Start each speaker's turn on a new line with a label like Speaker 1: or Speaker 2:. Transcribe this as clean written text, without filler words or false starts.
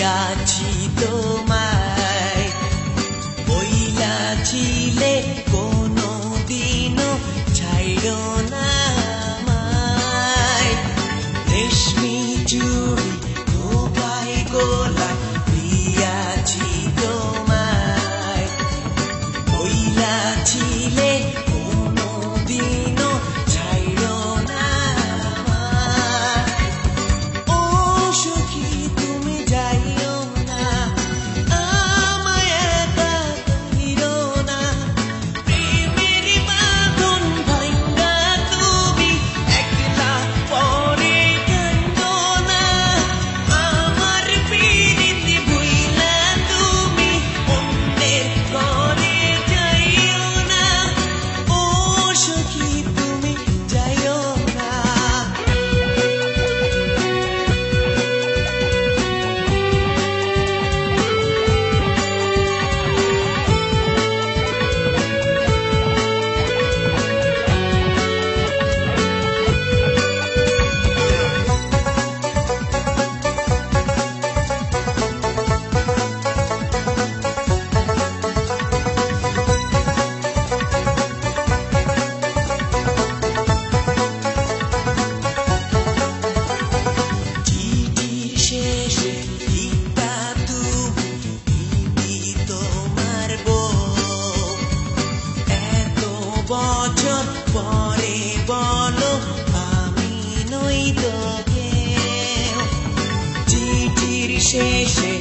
Speaker 1: পেয়াছি তোমায় বইলাছিলে কোনো দিনও ছাইড়ো না আমায় রেশমি চুড়ি খোপায় গোলায় পেয়াছি তোমায় বইলাছিলে কোনো দিনও ছাইড়ো না আমায় ও সখী তুমি যাইও না আমায় একা কইরো না প্রেমের বাঁধন ভাঙা তুমি একলা পরে কান্দো না আমার পিরিতি ভুইলা তুমি অন্যের ঘরে যাইও না ও সখী তুমি যাইও না চিঠির শেষে লিখতা তুমি তোমার বউ এত বছর পরে বলো আমি নই তো কেউ চিঠির শেষে